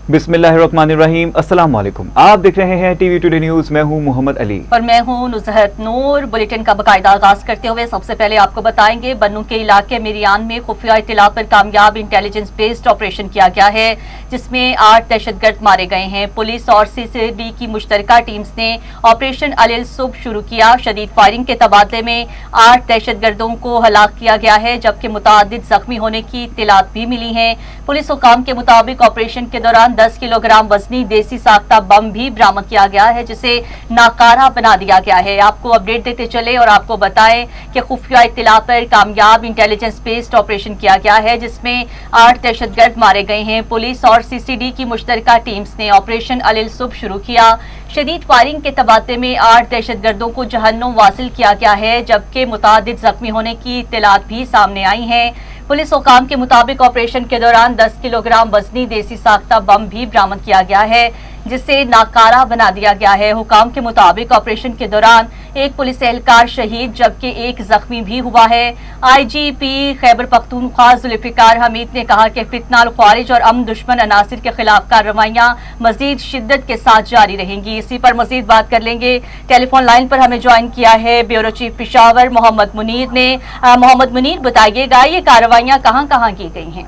बिस्मिल्लाहिर्रहमानिर्रहीम। अस्सलाम वालेकुम। आप देख रहे हैं टीवी टुडे न्यूज। मैं हूं मोहम्मद अली और मैं हूं नुज़हत नूर। बुलेटिन का बाकायदा आगाज करते हुए सबसे पहले आपको बताएंगे बन्नू के इलाके मिरियान में खुफिया इत्तला पर कामयाब इंटेलिजेंस बेस्ड ऑपरेशन किया गया है, जिसमें 8 दहशतगर्द मारे गए हैं। पुलिस और सीसीबी की मुश्तरका टीम्स ने ऑपरेशन अल सुबह शुरू किया। शदीद फायरिंग के तबादले में 8 दहशतगर्दों को हलाक किया गया है, जबकि मुतादिद जख्मी होने की इत्तलात भी मिली हैं। पुलिस हुकाम के मुताबिक ऑपरेशन के दौरान 10 किलोग्राम वजनी देसी साख्ता बम भी बरामद किया गया है, जिसे नाकारा बना दिया गया है। आपको अपडेट देते चले और आपको बताएं कि खुफिया इत्तला पर कामयाब इंटेलिजेंस बेस्ड ऑपरेशन किया गया है, जिसमें 8 दहशतगर्द मारे गए हैं। पुलिस और सीसीडी की मुश्तरका टीम्स ने ऑपरेशन अल सुबह शुरू किया। शदीद फायरिंग के तबादले में 8 दहशतगर्दों को जहन्नुम वासिल किया गया है, जबकि मुतादिद जख्मी होने की इत्तलात भी सामने आई हैं। पुलिस हुकाम के मुताबिक ऑपरेशन के दौरान 10 किलोग्राम वजनी देसी साख्ता बम भी बरामद किया गया है, जिसे नाकारा बना दिया गया है। हुकाम के मुताबिक ऑपरेशन के दौरान एक पुलिस एहलकार शहीद जबकि एक जख्मी भी हुआ है। आईजीपी खैबर पख्तूनख्वा जुल्फिकार हमीद ने कहा कि फितना ख्वारिज और अमन दुश्मन अनासिर के खिलाफ कार्रवाइयां मजीद शिद्दत के साथ जारी रहेंगी। इसी पर मजीद बात कर लेंगे। टेलीफोन लाइन पर हमें ज्वाइन किया है ब्यूरो चीफ पेशावर मोहम्मद मुनीर ने। मोहम्मद मुनीर, बताइएगा ये कार्रवाइयां कहाँ कहाँ की गई हैं?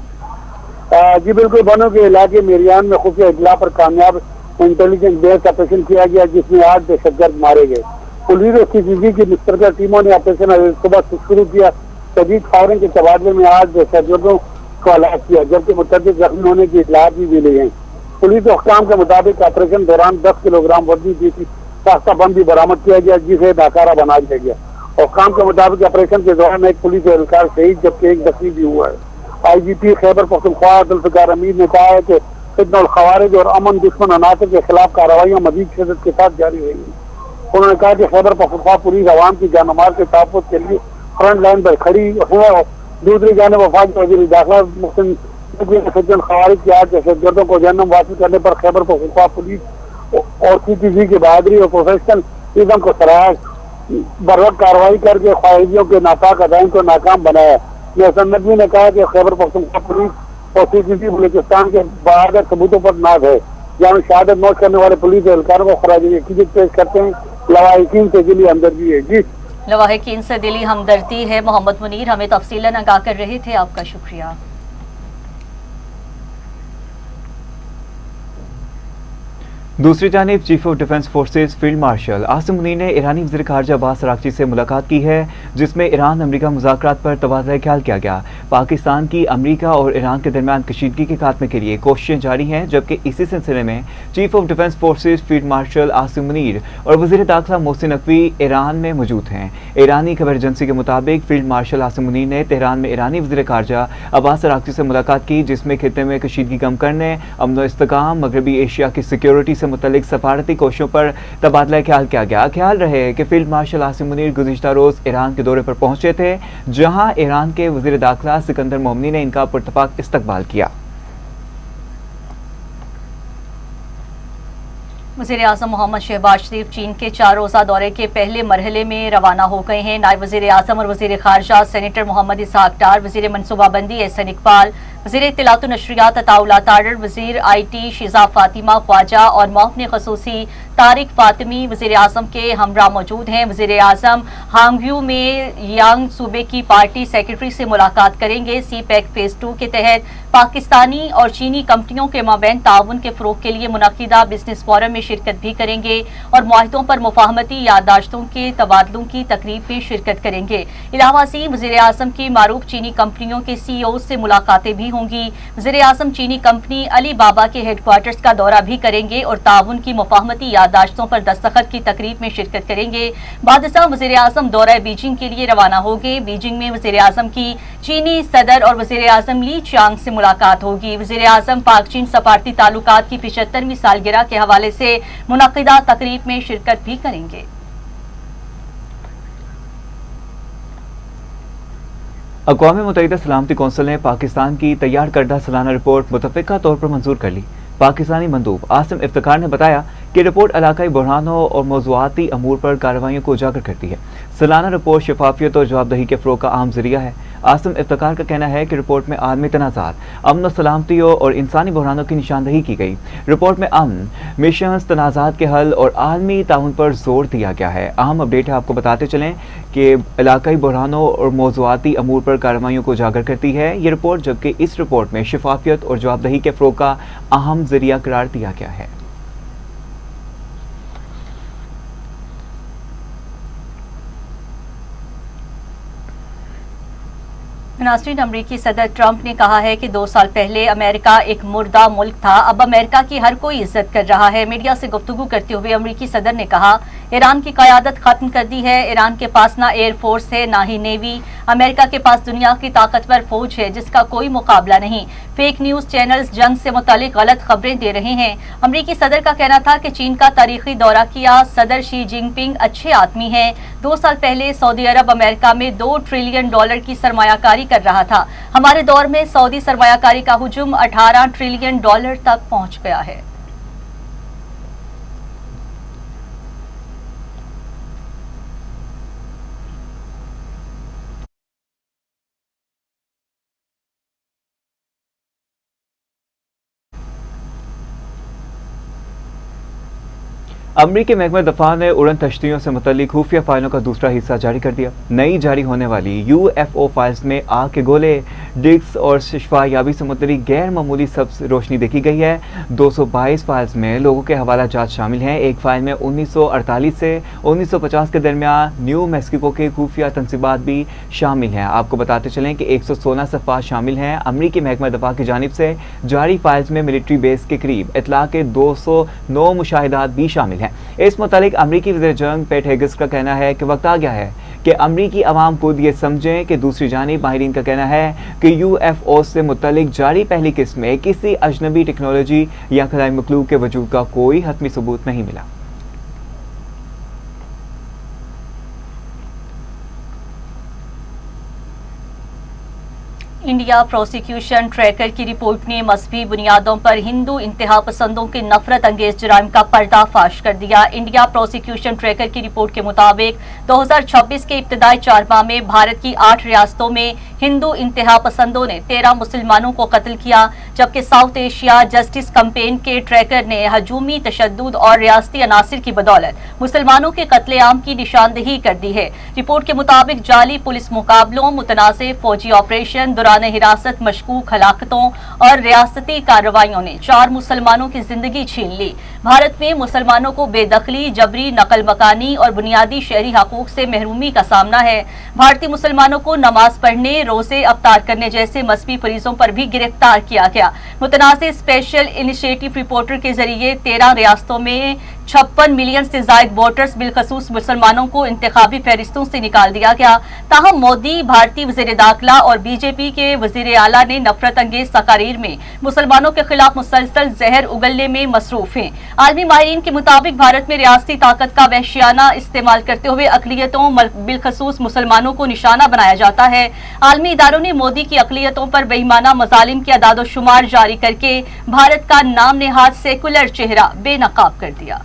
जी बिल्कुल, बनो के इलाके मेरियान में खुफिया इत्तला पर कामयाब इंटेलिजेंस बेस्ड ऑपरेशन किया गया, जिसमें 8 दहशतगर्द मारे गए। पुलिस और सीसीबी की मुश्तरका टीमों ने ऑपरेशन सुबह शुरू किया। शदीद फायरिंग के तबादले में 8 दहशतगर्दों को हलाक किया, जबकि मुतअद्दिद जख्मी होने की इत्तलात भी मिली है। पुलिस हुक्काम के मुताबिक ऑपरेशन दौरान 10 किलोग्राम वजनी देसी साख्ता बम भी बरामद किया गया, जिसे नाकारा बना दिया गया। हुक्काम के मुताबिक ऑपरेशन के दौरान एक पुलिस एहलकार शहीद जबकि एक जख्मी भी हुआ है। आईजीपी खैबर पख्तूनख्वा जुल्फिकार हमीद ने कहा है कि फितना ख्वारिज और अमन दुश्मन अनासर के खिलाफ कार्रवाइयां मजीद शिद्दत के साथ जारी रहेंगी। उन्होंने कहा कि खैबर पख्तूनख्वा पुलिस अवाम की जानमाल के तहफ़्फ़ुज़ के लिए फ्रंट लाइन पर खड़ी है और दूसरी जानिब वफाकी वज़ीर दाखिला मुहसिन ख्वारिज के 8 दहशतगर्दों को जहन्नुम वासिल करने पर खैबर पख्तूनख्वा पुलिस और सीसीबी की बहादुरी और प्रोफेशनलिज्म को सराहा। बरवक्त कार्रवाई करके ख्वारिजियों के नापाक अदाइन को नाकाम बनाया। मोहसिन नकवी ने कहा कि खैबर पख्तूनख्वा पुलिस और सीसीबी बलूचिस्तान के बाहर सबूतों पर नाज है, जहाँ शहादत नोट करने वाले पुलिस एहलकारों को खराज अकीदत पेश करते हैं। लवाहिकीन से दिली हमदर्दी है। जी, लवाहिकीन से दिली हमदर्दी है। मोहम्मद मुनीर हमें तफसीलन आगाह कर रहे थे, आपका शुक्रिया। दूसरी जानिब chief of defence forces field marshal Asim Munir ने ईरानी वज़ीर ख़ारजा अब्बास अराग़ची से मुलाकात की है, जिसमें ईरान अमरीका मुज़ाकरात पर तबादला ख्याल किया गया। पाकिस्तान की अमरीका और ईरान के दरमियान कशीदगी के खात्मे के लिए कोशिशें जारी हैं, जबकि इसी सिलसिले में chief of defence forces field marshal Asim Munir और वज़ीर दाखिला मोहसिन नकवी ईरान में मौजूद हैं। ईरानी खबर एजेंसी के मुताबिक फील्ड मार्शल आसिम मुनीर ने तेहरान में ईरानी वज़ीर ख़ारजा अब्बास अराग़ची से मुलाकात की, जिसमें खित्ते में कशीदगी कम करने, अमन व इस्तेहकाम, मगरबी एशिया की सिक्योरिटी से मुतल्लिक सफारती कोशिशों पर तबादला ख्याल किया गया। ख्याल रहे कि फील्ड मार्शल आसिम मुनीर गुज़िश्ता रोज ईरान के दौरे पर पहुंचे थे, जहां ईरान के वज़ीर दाखिला सिकंदर मोमनी ने इनका पुरतपाक इस्तकबाल किया। वज़ीर आज़म मोहम्मद शहबाज शरीफ चीन के 4 रोज़ा दौरे के पहले मरहले में रवाना हो गए हैं। नायब वज़ीर आज़म और वज़ीर ख़ारजा सेनेटर मोहम्मद इसहाक डार, वज़ीर मनसूबाबंदी एहसन इकबाल, वज़ीर इत्तलात व नशरियात अताउल्लाह तारड़, वज़ीर IT शिज़ा फातिमा ख्वाजा और मुअव्विन ख़ुसूसी तारिक फातिमी वज़ीर आज़म के हमरा मौजूद हैं। वज़ीर आज़म हांगयू में यांग सूबे की पार्टी सेक्रेटरी से मुलाकात करेंगे। CPEC फेज़ 2 के तहत पाकिस्तानी और चीनी कंपनियों के माबैन ताउन के फ़रोग़ के लिए मुनक़िदा बिजनेस फोरम में शिरकत भी करेंगे और मुआहिदों पर मुफाहमती याददाश्तों के तबादलों की तकरीब में शिरकत करेंगे। इलावा से वज़ीर आज़म की मारूफ चीनी कंपनियों के CEO से मुलाकातें भी होंगी। वज़ीर आज़म चीनी कंपनी अली बाबा के हेडक्वार्टर्स का दौरा भी करेंगे और ताउन की मुफाहमती याददाश्तों पर दस्तखत की तकरीब में शिरकत करेंगे। बादशाह वज़ीर आज़म दौरा बीजिंग के लिए रवाना होंगे। बीजिंग में वज़ीर आज़म की चीनी सदर और वज़ीर आज़म ली चांग से मुलाकात होगी। वज़ीर आज़म पाक चीन सफारती ताल्लुकात की 75वीं सालगिरह के हवाले से मुनक़िदा तकरीब में शिरकत भी करेंगे। अक़वाम मुत्तहिदा सलामती कौंसिल ने पाकिस्तान की तैयार करदा सालाना रिपोर्ट मुतफ़िक़ा तौर पर मंजूर कर ली। पाकिस्तानी मंदूब आसिम इफ्तिखार ने बताया कि रिपोर्ट इलाकाई बुरहानों और मौज़ूआती अमूर पर कार्रवाइयों को उजागर करती है। सालाना रिपोर्ट शफाफियत और जवाबदही के फ़रोग़ का अहम ज़रिया है। आसिम इफ्तिकार का कहना है कि रिपोर्ट में आलमी तनाज़ात, अमन सलामती और इंसानी बहरानों की निशानदही की गई। रिपोर्ट में अमन मिशन, तनाज़ात के हल और आलमी ताउन पर जोर दिया गया है। अहम अपडेट है, आपको बताते चलें कि इलाकाई बहरानों और मौज़ूआती अमूर पर कार्रवाइयों को उजागर करती है ये रिपोर्ट, जबकि इस रिपोर्ट में शफाफियत और जवाबदही के फ़रोग़ का अहम ज़रिया करार दिया गया है। नाज़रीन, अमरीकी सदर ट्रंप ने कहा है कि 2 साल पहले अमेरिका एक मुर्दा मुल्क था, अब अमेरिका की हर कोई इज्जत कर रहा है। मीडिया से गुफ्तगू करते हुए अमरीकी सदर ने कहा, ईरान की क़यादत खत्म कर दी है। ईरान के पास ना एयर फोर्स है, ना ही नेवी। अमेरिका के पास दुनिया की ताकतवर फौज है जिसका कोई मुकाबला नहीं। फेक न्यूज़ चैनल्स जंग से मुतालिक गलत खबरें दे रहे हैं। अमरीकी सदर का कहना था कि चीन का तारीखी दौरा किया, सदर शी जिनपिंग अच्छे आदमी हैं। 2 साल पहले सऊदी अरब अमेरिका में $2 ट्रिलियन की सरमायाकारी कर रहा था। हमारे दौर में सऊदी सरमायाकारी का हुजूम $18 ट्रिलियन तक पहुंच गया है। अमरीकी महकमा दफा ने उड़न तश्तियों से मुतल्लिक खुफिया फाइलों का दूसरा हिस्सा जारी कर दिया। नई जारी होने वाली UFO फाइल्स में आग के गोले, डिस्क और शिफायाबी से मुतल्लिक गैर मामूली सब्ज रोशनी देखी गई है। 222 फाइल्स में लोगों के हवाला जात शामिल हैं। एक फाइल में 1948 से 1950 के दरमियान न्यू मैक्सिको के खुफिया तनसीबात भी शामिल हैं। आपको बताते चलें कि 116 सफ़ात शामिल हैं। अमरीकी महकमा दफा की जानिब से जारी फाइल्स में मिलिट्री बेस के करीब इतला के 209 मुशाहिदात भी शामिल हैं। इस मुतालिक अमरीकी वज़ीर जंग पेट हेगस का कहना है कि वक्त आ गया है कि अमरीकी अवाम खुद ये समझें कि दूसरी जानिब माहिरीन का कहना है कि UFO से मुतालिक जारी पहली किस्म में किसी अजनबी टेक्नोलॉजी या खलाई मखलूक के वजूद का कोई हतमी सबूत नहीं मिला। इंडिया प्रोसिक्यूशन ट्रैकर की रिपोर्ट ने मजहबी बुनियादों पर हिंदू इंतहा पसंदों के नफरत अंगेज जराइम का पर्दाफाश कर दिया। इंडिया प्रोसिक्यूशन ट्रैकर की रिपोर्ट के मुताबिक 2026 के इब्तदाई 4 माह में भारत की 8 रियासतों में हिंदू इंतहा पसंदों ने 13 मुसलमानों को कत्ल किया, जबकि साउथ एशिया जस्टिस कैंपेन के ट्रैकर ने हजूमी तशद्दुद और रियासती अनासिर की बदौलत मुसलमानों के कत्लेआम की निशानदही कर दी है। रिपोर्ट के मुताबिक जाली पुलिस मुकाबलों, मुतनाज़ फौजी ऑपरेशन, दौरान हिरासत मशकूक हलाकतों और रियासती कार्रवाइयों ने 4 मुसलमानों की जिंदगी छीन ली। भारत में मुसलमानों को बेदखली, जबरी नकल मकानी और बुनियादी शहरी हकूक से महरूमी का सामना है। भारतीय मुसलमानों को नमाज पढ़ने, रोजे अफ्तार करने जैसे मजहबी फरीजों पर भी गिरफ्तार किया गया। मुतनाज़ स्पेशल इनिशिएटिव रिपोर्टर के जरिए 13 रियासतों में 56 मिलियन से जायद वोटर्स बिलखसूस मुसलमानों को इंतखाबी फहरिस्तों से निकाल दिया गया। ताहम मोदी, भारतीय वज़ीर दाखिला और BJP के वज़ीर आला ने नफरत अंगेज तकारीर में मुसलमानों के खिलाफ मुसलसल जहर उगलने में मसरूफ हैं। आलमी माहिरीन के मुताबिक भारत में रियासती ताकत का वहशियाना इस्तेमाल करते हुए अक़लियतों बिलखसूस मुसलमानों को निशाना बनाया जाता है। आलमी इदारों ने मोदी की अक़लियतों पर बेईमाना मज़ालिम की अदाद-ओ-शुमार जारी करके भारत का नाम नेहाद सेकुलर चेहरा बेनकाब कर दिया।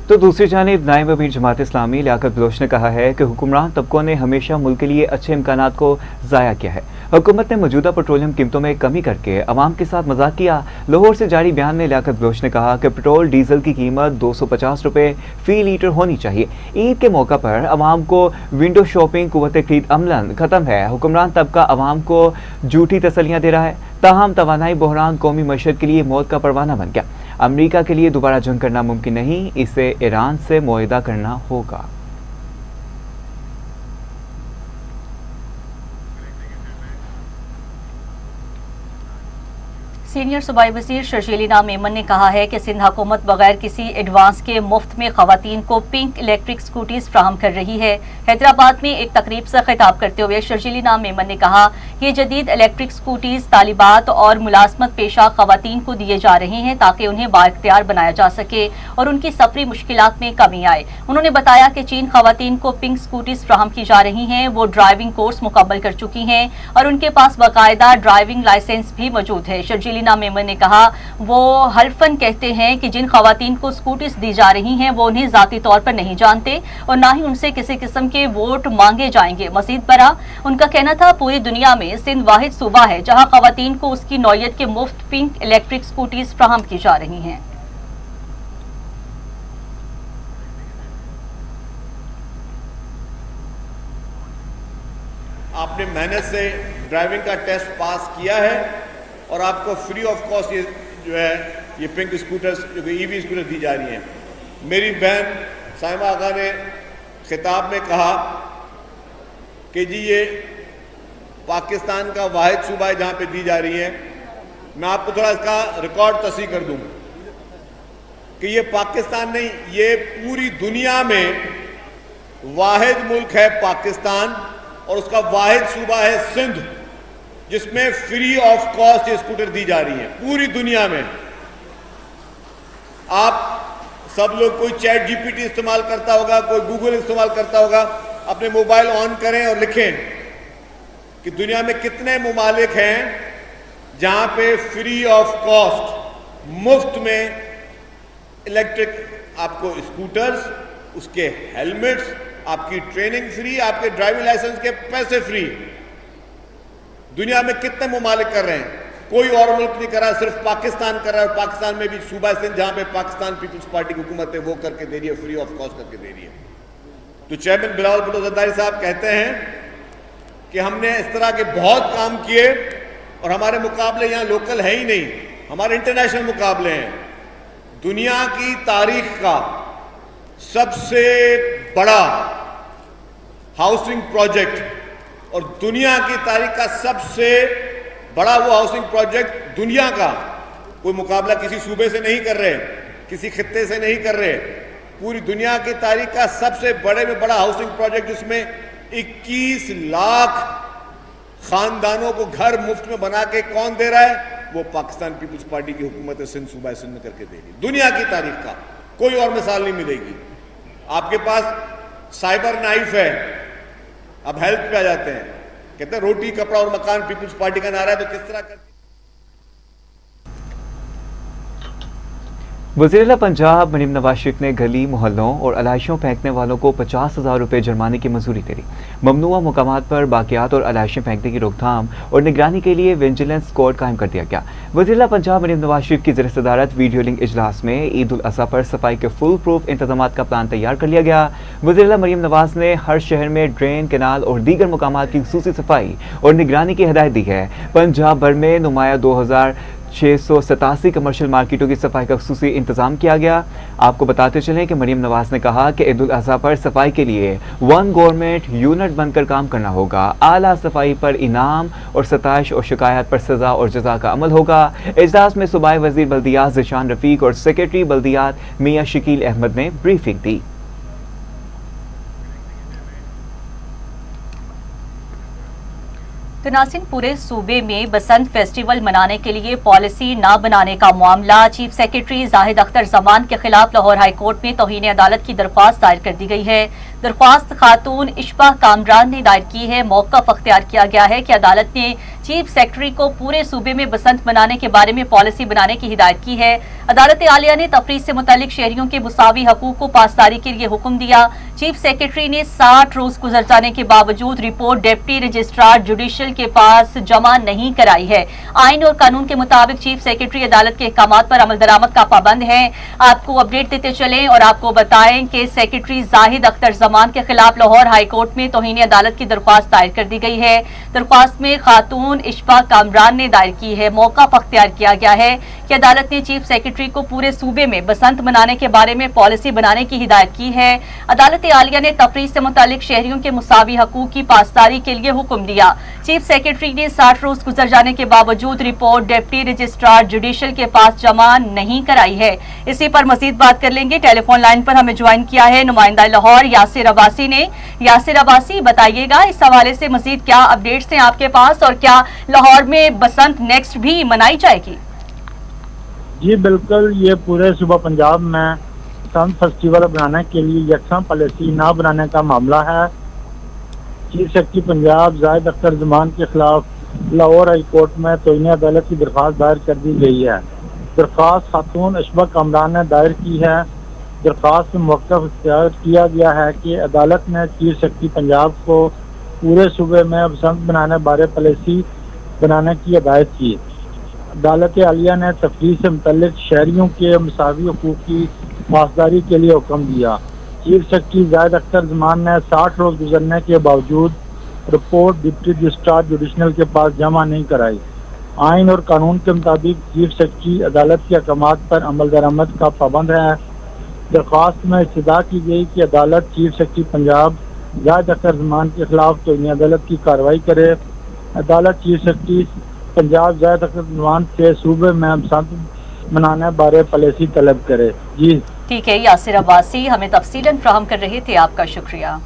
तो दूसरी जानिब नायब अमीर जमात इस्लामी लियाकत बलोच ने कहा है कि हुक्मरान तबकों ने हमेशा मुल्क के लिए अच्छे इम्कानात को ज़ाया किया है। हुकूमत ने मौजूदा पेट्रोलियम कीमतों में कमी करके अवाम के साथ मजाक किया। लाहौर से जारी बयान में लियाकत बलोच ने कहा कि पेट्रोल डीजल की कीमत 250 रुपये फी लीटर होनी चाहिए। ईद के मौका पर अवाम को विंडो शॉपिंग कुव्वत खरीद अमलन खत्म है। हुक्मरान तबका अवाम को झूठी तसल्लियाँ दे रहा है। ताहम तवानाई बहरान कौमी मईशत के लिए मौत का परवाना बन गया। अमरीका के लिए दोबारा जंग करना मुमकिन नहीं, इसे ईरान से मुआहिदा करना होगा। सीनियर सूबाई वज़ीर शर्जीलिना मेमन ने कहा है कि सिंध हुकूमत बगैर किसी एडवांस के मुफ्त में खवातीन को पिंक इलेक्ट्रिक स्कूटीज फ्राहम कर रही है। हैदराबाद में एक तकरीब से खिताब करते हुए शर्जीलिना मेमन ने कहा یہ جدید الیکٹرک اسکوٹیز طالبات اور ملازمت پیشہ خواتین کو دیے جا رہے ہیں تاکہ انہیں بااختیار بنایا جا سکے اور ان کی سفری مشکلات میں کمی آئے۔ انہوں نے بتایا کہ چین خواتین کو پنک اسکوٹیز فراہم کی جا رہی ہیں، وہ ڈرائیونگ کورس مکمل کر چکی ہیں اور ان کے پاس باقاعدہ ڈرائیونگ لائسنس بھی موجود ہے۔ شرجیلینا میمن نے کہا وہ حلفاً کہتے ہیں کہ جن خواتین کو اسکوٹیز دی جا رہی ہیں وہ انہیں ذاتی طور پر نہیں جانتے اور نہ ہی ان سے کسی قسم کے ووٹ مانگے جائیں گے۔ مزید برآں ان کا کہنا تھا پوری دنیا میں سندھ واحد صوبہ ہے جہاں خواتین کو اس کی نوعیت کے مفت پنک الیکٹرک اسکوٹیز فراہم کی جا رہی ہیں۔ آپ نے محنت سے ڈرائیونگ کا ٹیسٹ پاس کیا ہے اور آپ کو فری آف کاسٹ یہ جو ہے یہ پنک اسکوٹرز جو کہ ای وی اسکوٹر دی جا رہی ہیں۔ میری بہن سائمہ آغا نے خطاب میں کہا کہ جی یہ پاکستان کا واحد صوبہ ہے جہاں پہ دی جا رہی ہیں۔ میں آپ کو تھوڑا اس کا ریکارڈ تصحیح کر دوں کہ یہ پاکستان نہیں، یہ پوری دنیا میں واحد ملک ہے پاکستان اور اس کا واحد صوبہ ہے سندھ جس میں فری آف کاسٹ یہ اسکوٹر دی جا رہی ہیں پوری دنیا میں۔ آپ سب لوگ کوئی چیٹ جی پی ٹی استعمال کرتا ہوگا، کوئی گوگل استعمال کرتا ہوگا، اپنے موبائل آن کریں اور لکھیں کہ دنیا میں کتنے ممالک ہیں جہاں پہ فری آف کاسٹ مفت میں الیکٹرک آپ کو اسکوٹرز، اس کے ہیلمٹس، آپ کی ٹریننگ فری، آپ کے ڈرائیونگ لائسنس کے پیسے فری۔ دنیا میں کتنے ممالک کر رہے ہیں؟ کوئی اور ملک نہیں کر رہا، صرف پاکستان کر رہا ہے اور پاکستان میں بھی صوبہ سندھ جہاں پہ پاکستان پیپلز پارٹی کی حکومت ہے وہ کر کے دے رہی ہے، فری آف کاسٹ کر کے دے رہی ہے۔ تو چیئرمین بلاول بھٹو زرداری صاحب کہتے ہیں کہ ہم نے اس طرح کے بہت کام کیے اور ہمارے مقابلے یہاں لوکل ہے ہی نہیں، ہمارے انٹرنیشنل مقابلے ہیں۔ دنیا کی تاریخ کا سب سے بڑا ہاؤسنگ پروجیکٹ اور دنیا کی تاریخ کا سب سے بڑا وہ ہاؤسنگ پروجیکٹ دنیا کا کوئی مقابلہ کسی صوبے سے نہیں کر رہے، کسی خطے سے نہیں کر رہے، پوری دنیا کی تاریخ کا سب سے بڑے میں بڑا ہاؤسنگ پروجیکٹ جس میں 21 لاکھ خاندانوں کو گھر مفت میں بنا کے کون دے رہا ہے؟ وہ پاکستان پیپلز پارٹی کی حکومت سندھ صوبہ سندھ میں کر کے دے رہی ہے۔ دنیا کی تاریخ کا کوئی اور مثال نہیں ملے گی۔ آپ کے پاس سائبر نائف ہے، اب ہیلتھ پہ آ جاتے ہیں، کہتے ہیں روٹی کپڑا اور مکان پیپلز پارٹی کا نعرہ ہے تو کس طرح کرتی؟ وزیر اعلیٰ پنجاب مریم نواز شریف نے گلی محلوں اور علائشوں پھینکنے والوں کو 50,000 روپے جرمانے کی منظوری دے دی۔ ممنوعہ مقامات پر باقیات اور علائشیں پھینکنے کی روک تھام اور نگرانی کے لیے ویجیلنس اسکواڈ قائم کر دیا گیا۔ وزیر اعلیٰ پنجاب مریم نواز شریف کی زیر صدارت ویڈیو لنک اجلاس میں عید الاضحیٰ پر صفائی کے فل پروف انتظامات کا پلان تیار کر لیا گیا۔ وزیر اعلیٰ مریم نواز نے ہر شہر میں ڈرین، کینال اور دیگر مقامات کی خصوصی صفائی اور نگرانی کی ہدایت دی ہے۔ پنجاب بھر میں نمایاں 2687 کمرشل مارکیٹوں کی صفائی کا خصوصی انتظام کیا گیا۔ آپ کو بتاتے چلیں کہ مریم نواز نے کہا کہ عید الاضحیٰ پر صفائی کے لیے ون گورنمنٹ یونٹ بن کر کام کرنا ہوگا۔ اعلیٰ صفائی پر انعام اور ستائش اور شکایات پر سزا اور جزا کا عمل ہوگا۔ اجلاس میں صوبائی وزیر بلدیات ذیشان رفیق اور سیکریٹری بلدیات میاں شکیل احمد نے بریفنگ دی۔ تو ناظرین، پورے صوبے میں بسنت فیسٹیول منانے کے لیے پالیسی نہ بنانے کا معاملہ چیف سیکرٹری زاہد اختر زمان کے خلاف لاہور ہائی کورٹ میں توہین عدالت کی درخواست دائر کر دی گئی ہے۔ درخواست خاتون اشباہ کامران نے دائر کی ہے۔ موقف اختیار کیا گیا ہے کہ عدالت نے چیف سیکرٹری کو پورے صوبے میں بسنت منانے کے بارے میں پالیسی بنانے کی ہدایت کی ہے۔ عدالت عالیہ نے تفریح سے متعلق شہریوں کے مساوی حقوق کو پاسداری کے لیے حکم دیا۔ چیف سیکرٹری نے 60 روز گزر جانے کے باوجود رپورٹ ڈپٹی رجسٹرار جوڈیشل کے پاس جمع نہیں کرائی ہے۔ آئین اور قانون کے مطابق چیف سیکرٹری عدالت کے احکامات پر عمل درآمد کا پابند ہے۔ آپ کو اپڈیٹ دیتے چلیں اور آپ کو بتائیں کہ سیکرٹری زاہد اختر زمان کے خلاف لاہور ہائی کورٹ میں توہین عدالت کی درخواست دائر کر دی گئی ہے۔ درخواست میں خاتون اشباہ کامران نے دائر کی ہے۔ موقف اختیار کیا گیا ہے کہ عدالت نے چیف سیکرٹری کو پورے صوبے میں بسنت منانے کے بارے میں پالیسی بنانے کی ہدایت کی ہے۔ عدالت अदालत आलिया ने तफरीह से मुतालिक शहरियों के मुसावी हकूक की पासदारी के लिए हुक्म दिया। चीफ सेक्रेटरी ने 60 रोज गुजर जाने के बावजूद रिपोर्ट डिप्टी रजिस्ट्रार जुडिशल के पास जमा नहीं कराई है। इसी पर मजीद बात कर लेंगे। टेलीफोन लाइन पर हमें ज्वाइन किया है नुमाइंदा लाहौर यासिर अब्बासी ने। यासिर अब्बासी, बताइएगा इस हवाले से मजीद क्या अपडेट्स हैं आपके पास, और क्या लाहौर में बसंत नेक्स्ट भी मनाई जाएगी? जी बिल्कुल, ये पूरे सूबा पंजाब में बसंत फेस्टिवल बनाने के लिए यकसा पॉलिसी ना बनाने का मामला है। चीफ सेक्रेटरी पंजाब जाहिद अख्तर जमान के खिलाफ लाहौर हाई कोर्ट में तोइने अदालत की दरख्वास्त दायर कर दी गई है। दरख्वास्त खातून अशबा कामरान ने दायर की है। दरख्वास्त में मौक़िफ़ इख्तियार किया गया है कि अदालत ने चीफ सेक्रेटरी पंजाब को पूरे सूबे में बसंत बनाने बारे पॉलिसी बनाने की हिदायत की। अदालत आलिया ने तफरीह से मुतल्लिक शहरियों के मसावी हकूक़ की पासदारी के लिए हुक्म दिया। चीफ सेक्रेटरी जाहिद अख्तर जमान ने 60 रोज गुजरने के बावजूद रिपोर्ट डिप्टी रजिस्ट्रार जुडिशनल के पास जमा नहीं कराई। आइन और कानून के मुताबिक चीफ सेक्रेटरी अदालत के अहकामात पर अमल दरामद का पाबंद है। दरख्वास्त में इस्तदा की गई कि अदालत चीफ सेक्रेटरी पंजाब जाहिद अख्तर जमान के खिलाफ तोइने अदालत की कार्रवाई करे। अदालत चीफ सेक्रेटरी पंजाब जाहिद अख्तर जमान से सूबे में बसंत मनाने बारे पॉलिसी तलब करे। जी ठीक है यासिर अब्बासी, हमें तफसीलन फ्राहम कर रहे थे, आपका शुक्रिया।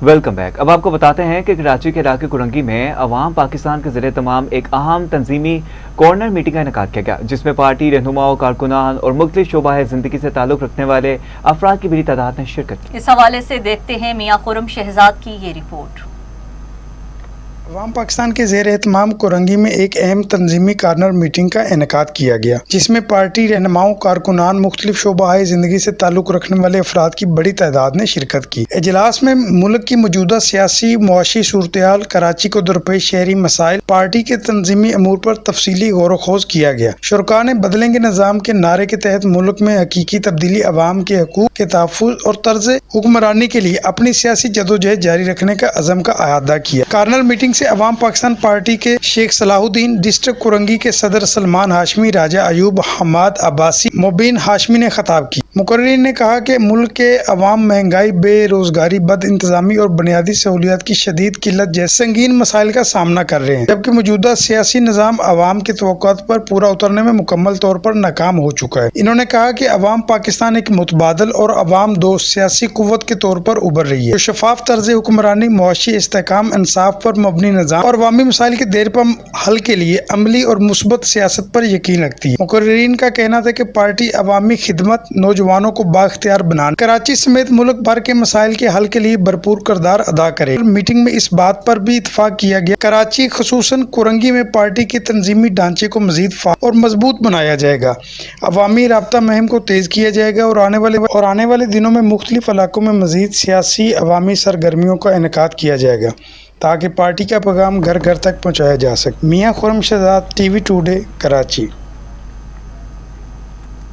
Welcome back. अब आपको बताते हैं कि कराची के इलाके कुरंगी में अवाम पाकिस्तान के ज़रिए तमाम एक अहम तंजीमी कॉर्नर मीटिंग का इनेकाद किया गया, जिसमें पार्टी रहनुमाओं, कारकुनान और मुख्तलिफ शोबाए ज़िंदगी से ताल्लुक़ रखने वाले अफराद की बड़ी तादाद ने शिरकत की। इस हवाले से देखते हैं मियां खुर्रम शहजाद की ये रिपोर्ट। अवाम पाकिस्तान के ज़ेर एहतमाम कुरंगी में एक अहम तंजीमी कॉर्नर मीटिंग का इनेकाद किया गया, जिसमें पार्टी रहनुमाओं, कारकुनान, मुख्तलिफ शोबाए ज़िंदगी से ताल्लुक़ रखने वाले अफराद की बड़ी तादाद ने शिरकत की। इजलास में मुल्क की मौजूदा सियासी मुआशी सूरत-ए-हाल, कराची को दरपेश शहरी मसाइल, पार्टी के तंजीमी अमूर पर तफसीली गौर खोज किया गया। शुरका ने बदलेंगे निज़ाम के नारे के तहत मुल्क में हकीकी तब्दीली, अवाम के हकूक़ के तहफ़्फ़ुज़ और तर्ज़ हुक्मरानी के लिए अपनी सियासी जदोजहद जारी रखने का अज़म का अहाता किया। कॉर्नर मीटिंग से अवाम पाकिस्तान पार्टी के शेख सलाहुद्दीन, डिस्ट्रिक्ट कुरंगी के सदर सलमान हाशमी, राजा अयूब, हमाद अब्बासी, मुबीन हाशमी ने खिताब की। मुकर्रिरीन ने कहा कि मुल्क के अवाम महंगाई, बेरोजगारी, बद इंतजामी और बुनियादी सहूलियात की शदीद किल्लत जैसे संगीन मसाइल का सामना कर रहे हैं, जबकि मौजूदा सियासी निज़ाम अवाम के तवक्कुआत पर पूरा उतरने में मुकम्मल तौर पर नाकाम हो चुका है। इन्होंने कहा कि अवाम पाकिस्तान एक मुतबादल और अवाम दोस्त सियासी कुव्वत के तौर पर उभर रही है, जो शफाफ तर्ज हुक्मरानी, मुआशी इस्तेहकाम, इंसाफ पर मबनी निज़ाम और अवामी मसाइल के देर पर हल के लिए अमली और मुस्बत सियासत पर यकीन रखती है। मुकर्रिरीन का कहना था कि पार्टी अवामी खिदमत, नौजवानों को बाख्तियार बनाने, कराची समेत मुल्क भर के मसाइल के हल के लिए भरपूर किरदार अदा करे। मीटिंग में इस बात पर भी इत्तफाक किया गया, कराची खुसूसन कुरंगी में पार्टी के तंजीमी ढांचे को मजीद और मजबूत बनाया जाएगा, अवामी राब्ता मुहिम को तेज किया जाएगा और आने वाले दिनों में मुख्तलिफ इलाकों में मजीद सियासी अवामी सरगर्मियों का इनेकाद किया जाएगा, ताकि पार्टी का पैगाम घर घर तक पहुँचाया जा सके। मियां खुर्रम शहजाद, टीवी टुडे, कराची।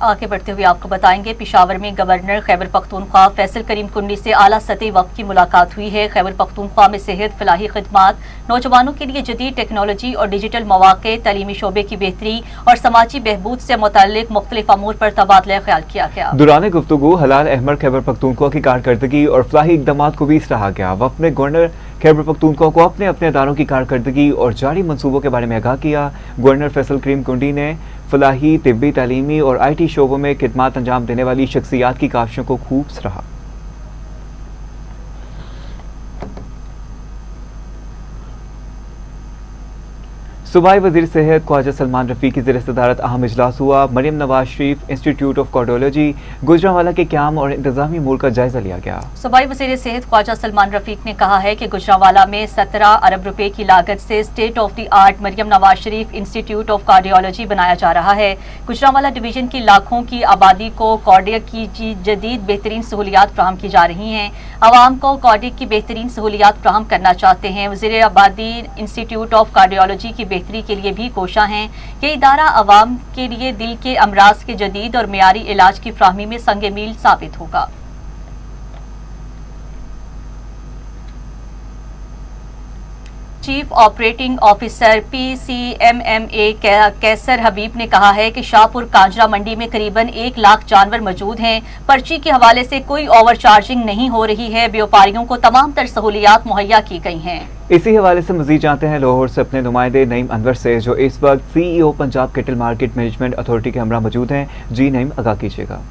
आगे बढ़ते हुए आपको बताएंगे, पिशावर में गवर्नर खैबर पख्तूनख्वा फैसल करीम कुंडी से आला सतही वक्त की मुलाकात हुई है। खैबर पख्तूनख्वा में सेहत, फलाही खिदमात, नौजवानों के लिए जदीद टेक्नोलॉजी और डिजिटल मौक़े, तलीमी शोबे की बेहतरी और समाजी बहबूद से मुतल्लिक मुख्तलिफ अमूर पर तबादला ख्याल किया गया। दौरान गुफ्तगू हलाल अहमद खैबर पख्तूनख्वा की कारकर्दगी और फलाही इक़दाम को भी सराहा गया। वक्त में गवर्नर खैबर पख्तूनख्वा को अपने अपने अदारों की कारकर्दगी और जारी मनसूबों के बारे में आगाह किया। गवर्नर फैसल करीम कुंडी ने फलाही, तिब्बी, तालीमी और IT शोबों में खिदमात अंजाम देने वाली शख्सियात की काविशों को खूब सराहा। सूबाई वज़ीर सेहत ख्वाजा सलमान रफ़ीक की ज़ेर सदारत अहम इजलास हुआ। Maryam Nawaz Sharif institute of cardiology Gujranwala के क़याम और इंतजामी अमूर का जायजा लिया गया। सूबाई वज़ीर सेहत ख्वाजा सलमान रफ़ीक ने कहा है कि गुजरांवाला में 17 अरब रुपए की लागत से state of the art Maryam Nawaz Sharif institute of cardiology बनाया जा रहा है। गुजरांवाला डिवीजन की लाखों की आबादी को कार्डियक की जदीद बेहतरीन सहूलियात फ्राहम की जा रही हैं। आवाम को कार्डियक की बेहतरीन सहूलियात फ्राहम करना चाहते हैं। वज़ीर आबादी इंस्टीट्यूट ऑफ कार्डियोलॉजी की बेहतरी के लिए भी कोशा हैं कि इदारा आवाम के लिए दिल के अमराज के जदीद और मियारी इलाज की फ्राहमी में संगे मील साबित होगा। चीफ ऑपरेटिंग ऑफिसर PCMMA कैसर हबीब ने कहा है कि शाहपुर कांजरा मंडी में करीबन 1 लाख जानवर मौजूद हैं। पर्ची के हवाले से कोई ओवर चार्जिंग नहीं हो रही है। व्यापारियों को तमाम तर सहूलियात मुहैया की गई हैं। इसी हवाले से मजीद जानते हैं लाहौर से अपने नुमाइंदे नईम अनवर से, जो इस वक्त CEO Punjab cattle market management authority के हमरा मौजूद हैं। जी नईम, आगाह कीजिएगा।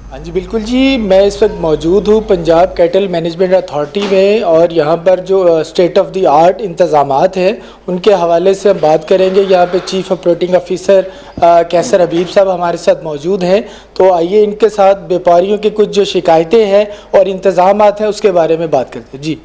हाँ जी बिल्कुल जी, मैं इस वक्त मौजूद हूँ पंजाब कैटल मैनेजमेंट अथॉरिटी में, और यहाँ पर जो स्टेट ऑफ द आर्ट इंतज़ामात हैं उनके हवाले से हम बात करेंगे। यहाँ पे चीफ ऑपरेटिंग ऑफिसर कैसर हबीब साहब हमारे साथ मौजूद हैं, तो आइए इनके साथ व्यापारियों की कुछ जो शिकायतें हैं और इंतज़ामात हैं उसके बारे में बात करते हैं। जी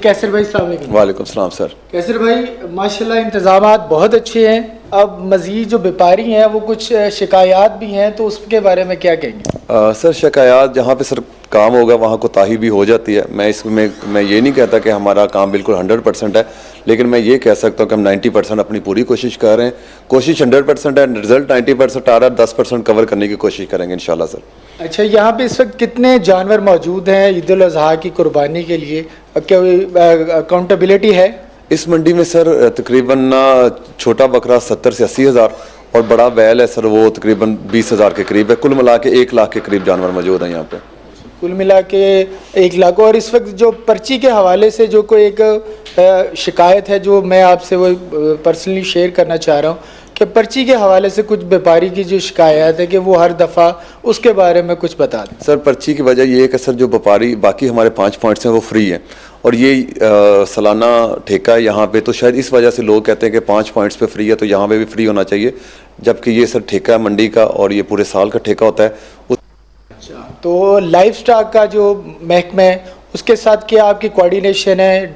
कैसर भाई, अस्सलाम वालेकुम। वालेकुम सलाम सर। कैसर भाई, माशाल्लाह इंतज़ामात बहुत अच्छे हैं। अब मज़ीद जो व्यापारी हैं वो कुछ शिकायत भी हैं, तो उसके बारे में क्या कहेंगे? सर शिकायत जहाँ पे सर काम होगा वहाँ कोताही भी हो जाती है। मैं ये नहीं कहता कि हमारा काम बिल्कुल 100% है, लेकिन मैं ये कह सकता हूँ कि हम 90% अपनी पूरी कोशिश कर रहे हैं। कोशिश 100% है, रिजल्ट 90% आ रहा है, 10% कवर करने की कोशिश करेंगे इंशाल्लाह सर। अच्छा, यहाँ पे इस वक्त कितने जानवर मौजूद हैं ईद उल अज़हा की कुर्बानी के लिए? क्या अकाउंटेबिलिटी है इस मंडी में सर? तकरीबन छोटा बकरा 70 से 80 हज़ार और बड़ा बैल है सर वो तकरीबन 20 हज़ार के करीब है। कुल मिला के 1 लाख के करीब जानवर मौजूद हैं यहाँ पे। कुल मिला के 1 लाख। और इस वक्त जो पर्ची के हवाले से जो कोई एक शिकायत है जो मैं आपसे वो पर्सनली शेयर करना चाह रहा हूँ कि पर्ची के हवाले से कुछ व्यापारी की जो शिकायत है कि वो हर दफ़ा उसके बारे में कुछ बता दें। सर पर्ची की वजह ये है कि सर जो व्यापारी बाकी हमारे 5 पॉइंट्स हैं वो फ्री हैं, और ये सालाना ठेका है यहाँ पे, तो शायद इस वजह से लोग कहते हैं कि 5 पॉइंट्स पे फ्री है तो यहाँ पे भी फ्री होना चाहिए, जबकि ये सर ठेका है मंडी का और ये पूरे साल का ठेका होता है। अच्छा, तो लाइफ स्टॉक का जो महकमा है उसके साथ क्या आपकी कोऑर्डिनेशन है?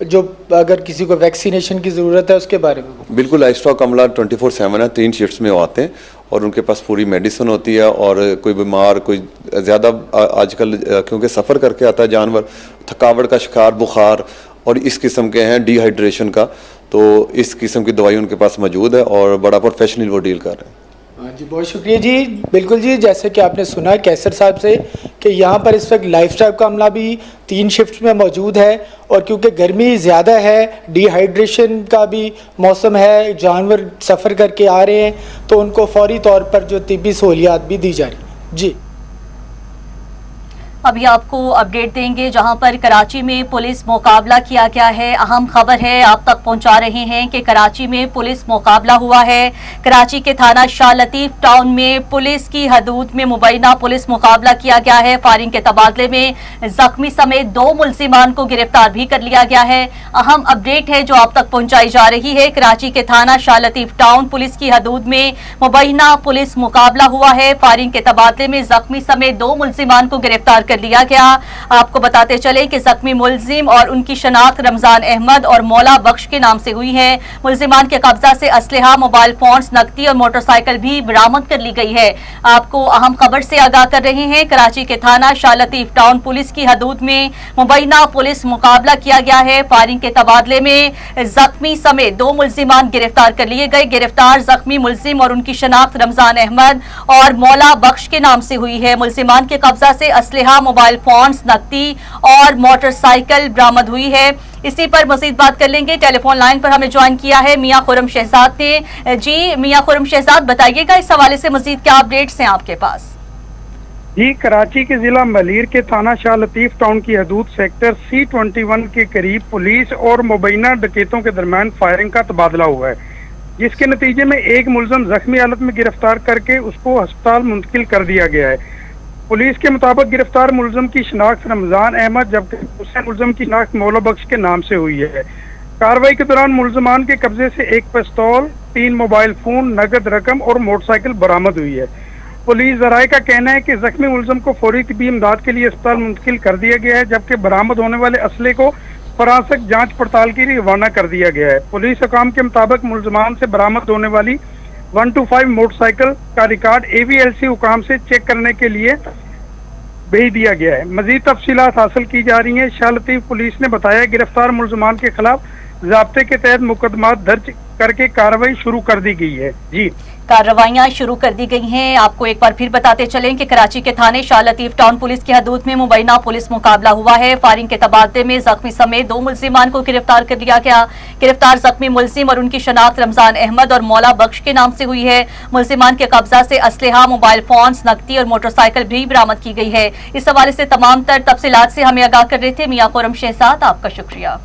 जो अगर किसी को वैक्सीनेशन की ज़रूरत है उसके बारे में? बिल्कुल, लाइफ स्टॉक अमला 24/7 है, 3 शिफ्ट्स में आते हैं और उनके पास पूरी मेडिसिन होती है। और कोई बीमार, कोई ज़्यादा आजकल क्योंकि सफ़र करके आता है जानवर, थकावट का शिकार, बुखार और इस किस्म के हैं, डिहाइड्रेशन का, तो इस किस्म की दवाई उनके पास मौजूद है और बड़ा प्रोफेशनली वो डील कर रहे हैं। हाँ जी, बहुत शुक्रिया जी। बिल्कुल जी, जैसे कि आपने सुना कैसर साहब से कि यहाँ पर इस वक्त लाइफ स्टाइल का अमला भी 3 शिफ्ट में मौजूद है, और क्योंकि गर्मी ज़्यादा है, डिहाइड्रेशन का भी मौसम है, जानवर सफ़र करके आ रहे हैं, तो उनको फौरी तौर पर जो तिब्बी सहूलियात भी दी जा रही। जी अभी आपको अपडेट देंगे जहां पर कराची में पुलिस मुकाबला किया गया है। अहम खबर है, आप तक पहुंचा रहे हैं कि कराची में पुलिस मुकाबला हुआ है। कराची के थाना शाह लतीफ टाउन में पुलिस की हदूद में मुबैना पुलिस मुकाबला किया गया है। फायरिंग के तबादले में जख्मी समेत 2 मुलजिमान को गिरफ्तार भी कर लिया गया है। अहम अपडेट है जो आप तक पहुंचाई जा रही है। कराची के थाना शाह लतीफ टाउन पुलिस की हदूद में मुबैना पुलिस मुकाबला हुआ है। फायरिंग के तबादले में जख्मी समेत 2 मुलजिमान को गिरफ्तार कर लिया गया। आपको बताते चले कि जख्मी मुलजिम और उनकी शनाख्त रमजान अहमद और मौला बख्श के नाम से हुई है। मुलजिमान के कब्जा से असलहा, मोबाइल फोन्स, नकदी और मोटरसाइकिल भी बरामद कर ली गई है। आपको अहम खबर से आगाह कर रहे हैं। कराची के थाना शाह लतीफ टाउन पुलिस की हदूद में मुबैना पुलिस मुकाबला किया गया है। फायरिंग के तबादले में जख्मी समेत 2 मुलजिमान गिरफ्तार कर लिए गए। गिरफ्तार जख्मी मुलजिम और उनकी शनाख्त रमजान अहमद और मौला बख्श के नाम से हुई है। मुलजिमान के कब्जा से असलहा, मोबाइल फोन्स, नकदी और मोटरसाइकिल बरामद हुई है। इसी पर मजीद बात कर लेंगे। टेलीफोन लाइन पर हमें ज्वाइन किया है मियां खुर्रम शहजाद ने। जी मियां खुर्रम शहजाद, बताइएगा इस हवाले से मजीद क्या अपडेट्स हैं आपके पास? जी, कराची के जिला मलीर के थाना शाह लतीफ टाउन की हदूद सेक्टर C21 के करीब पुलिस और मुबैना डकैतों के दरमियान फायरिंग का तबादला हुआ है, जिसके नतीजे में एक मुलजम जख्मी हालत में गिरफ्तार करके उसको अस्पताल मुंतकिल कर दिया गया है। पुलिस के मुताबिक गिरफ्तार मुलजम की शनाख्त रमजान अहमद जबकि दूसरे मुलजम की शनाख्त मौला बख्श के नाम से हुई है। कार्रवाई के दौरान मुलजमान के कब्जे से 1 पिस्तौल, 3 मोबाइल फोन, नगद रकम और मोटरसाइकिल बरामद हुई है। पुलिस ज़राए का कहना है कि जख्मी मुलजम को फौरी तिब्बी इमदाद के लिए अस्पताल मुंतकिल कर दिया गया है, जबकि बरामद होने वाले असले को फरासक जांच पड़ताल के लिए रवाना कर दिया गया है। पुलिस हुकाम के मुताबिक मुलजमान से बरामद होने वाली 125 मोटरसाइकिल का रिकॉर्ड AVLC हुकाम से चेक करने के लिए भेज दिया गया है। मजीद तफसीलात हासिल की जा रही हैं। शाह लतीफ पुलिस ने बताया गिरफ्तार मुलजमान के खिलाफ ज़ाब्ते के तहत मुकदमा दर्ज करके कार्रवाई शुरू कर दी गई है। जी कार्रवाइयां शुरू कर दी गई हैं। आपको एक बार फिर बताते चलें कि कराची के थाने शाह लतीफ टाउन पुलिस की हदूद में मुबैना पुलिस मुकाबला हुआ है। फायरिंग के तबादले में जख्मी समेत 2 मुल्जिमान को गिरफ्तार कर लिया गया। गिरफ्तार जख्मी मुल्जिम और उनकी शनाख्त रमजान अहमद और मौला बख्श के नाम से हुई है। मुल्जिमान के कब्जा से असलहा, मोबाइल फोन्स, नकदी और मोटरसाइकिल भी बरामद की गई है। इस हवाले से तमाम तर तफसीलात से हमें आगाह कर रहे थे मियां खुर्रम शहजाद, आपका शुक्रिया।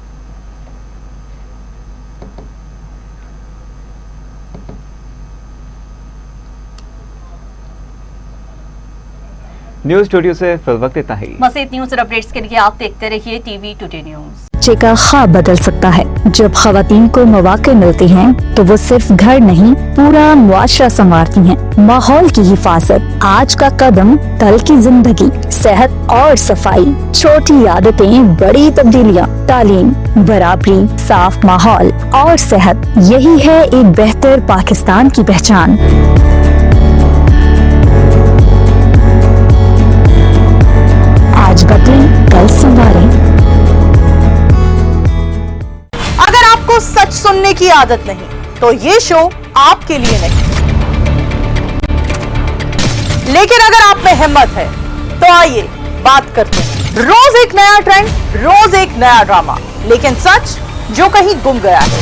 न्यूज स्टूडियो से फिल वक्त इतना ही। मज़ीद न्यूज और अपडेट्स के लिए आप देखते रहिए टीवी टुडे न्यूज। बच्चे का ख्वाब बदल सकता है। जब खवातीन को मौके मिलते हैं तो वो सिर्फ घर नहीं पूरा मुआशरा संवारती हैं। माहौल की हिफाजत, आज का कदम कल की जिंदगी, सेहत और सफाई, छोटी आदतें बड़ी तब्दीलियाँ, तालीम, बराबरी, साफ माहौल और सेहत, यही है एक बेहतर पाकिस्तान की पहचान। आज बदलें, कल संवारें। अगर आपको सच सुनने की आदत नहीं तो ये शो आपके लिए नहीं, लेकिन अगर आप में हिम्मत है तो आइए बात करते हैं। रोज एक नया ट्रेंड, रोज एक नया ड्रामा, लेकिन सच जो कहीं गुम गया है।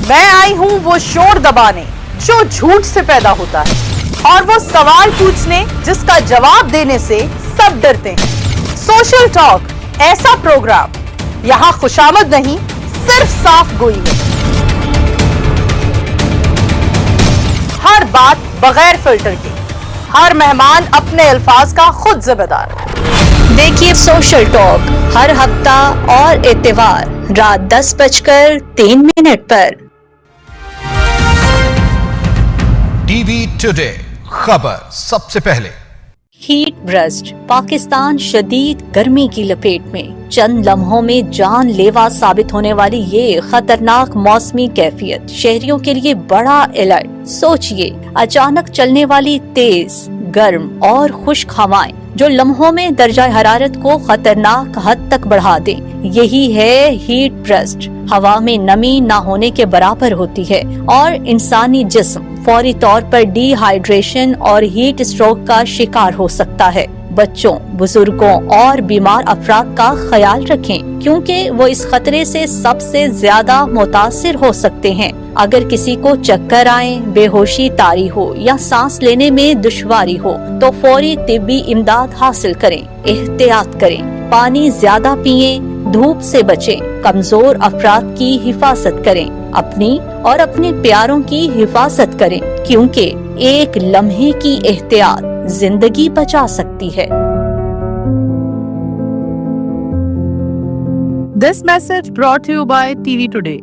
मैं आई हूं वो शोर दबाने जो झूठ से पैदा होता है, और वो सवाल पूछने जिसका जवाब देने से सब डरते हैं। सोशल टॉक, ऐसा प्रोग्राम यहाँ खुशामद नहीं, सिर्फ साफ गोई है। हर बात बगैर फिल्टर के, हर मेहमान अपने अल्फाज का खुद जिम्मेदार। देखिए सोशल टॉक हर हफ्ता और इत्तेवार रात 10:03 पर। टीवी टुडे, खबर सबसे पहले। हीट ब्रस्ट, पाकिस्तान शदीद गर्मी की लपेट में। चंद लम्हों में जानलेवा साबित होने वाली ये खतरनाक मौसमी कैफियत शहरियों के लिए बड़ा अलर्ट। सोचिए, अचानक चलने वाली तेज, गर्म और खुश्क हवाएं जो लम्हों में दर्जा हरारत को खतरनाक हद तक बढ़ा दें, यही है हीट ब्रस्ट। हवा में नमी ना होने के बराबर होती है और इंसानी जिस्म फौरी तौर पर डिहाइड्रेशन और हीट स्ट्रोक का शिकार हो सकता है। बच्चों, बुजुर्गों और बीमार अफराद का ख्याल रखें, क्योंकि वो इस खतरे से सबसे ज्यादा मुतासिर हो सकते हैं। अगर किसी को चक्कर आए, बेहोशी तारी हो या सांस लेने में दुश्वारी हो तो फौरी तिब्बी इमदाद हासिल करें। एहतियात करें, पानी ज्यादा पिएं, धूप से बचें, कमजोर अफराद की हिफाजत करें, अपनी और अपने प्यारों की हिफाजत करें, क्योंकि एक लम्हे की एहतियात जिंदगी बचा सकती है। This message brought to you by TV today.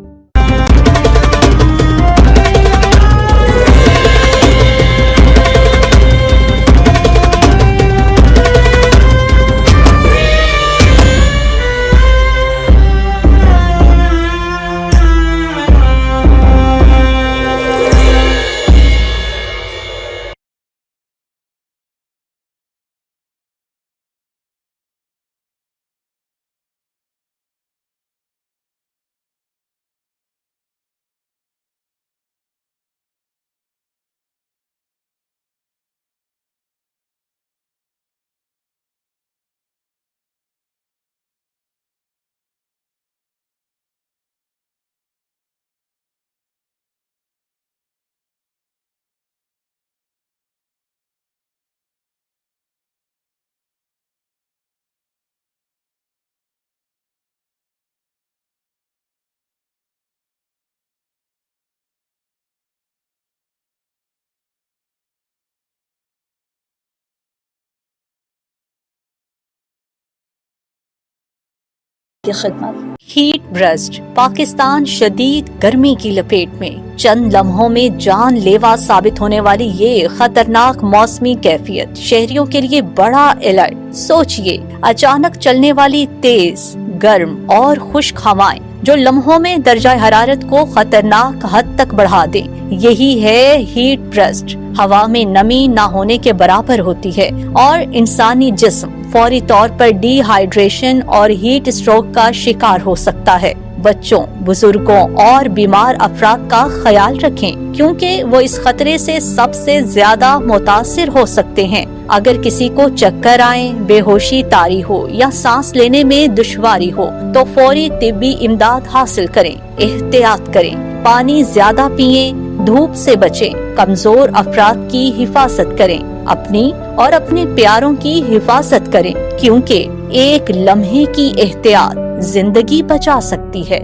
की खिदमत। हीट ब्रस्ट, पाकिस्तान शदीद गर्मी की लपेट में। चंद लम्हों में जानलेवा साबित होने वाली ये खतरनाक मौसमी कैफियत शहरियों के लिए बड़ा अलर्ट। सोचिए, अचानक चलने वाली तेज, गर्म और खुश्क हवाएं जो लम्हों में दर्जा हरारत को खतरनाक हद तक बढ़ा दें, यही है हीट ब्रस्ट। हवा में नमी ना होने के बराबर होती है और इंसानी जिस्म फौरी तौर पर डिहाइड्रेशन और हीट स्ट्रोक का शिकार हो सकता है। बच्चों, बुजुर्गों और बीमार अफराद का ख्याल रखें, क्योंकि वो इस खतरे से सबसे ज्यादा मुतासिर हो सकते हैं। अगर किसी को चक्कर आए, बेहोशी तारी हो या सांस लेने में दुश्वारी हो तो फौरी तिब्बी इमदाद हासिल करें। एहतियात करें, पानी ज्यादा पिएं, धूप से बचें, कमजोर अफराद की हिफाजत करें, अपनी और अपने प्यारों की हिफाजत करें, क्योंकि एक लम्हे की एहतियात जिंदगी बचा सकती है।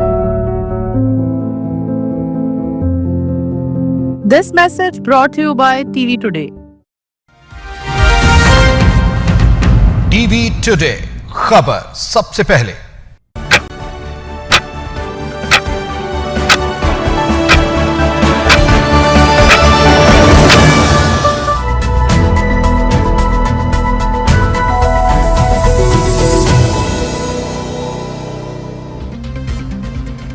This message brought to you by TV Today. TV today खबर सबसे पहले।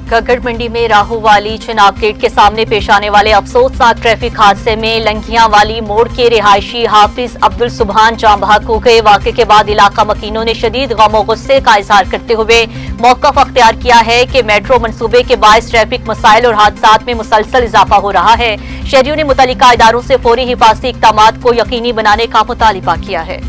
घग्गड़ मंडी में राहूवाली चिनाब गेट के सामने पेश आने वाले अफसोसनाक ट्रैफिक हादसे में लंघिया वाली मोड़ के रिहायशी हाफिज अब्दुल सुबहान जान बहक हो गए। वाक़े के बाद इलाका मकीनों ने शदीद गम और गुस्से का इजहार करते हुए मौक़िफ़ अख्तियार किया है कि मेट्रो मंसूबे के बायस ट्रैफिक मसाइल और हादसात में मुसलसल इजाफा हो रहा है। शहरियों ने मुतल्लिका इदारों से फौरी हिफाजती इक़दामात को यकीनी बनाने का मुतालिबा किया है।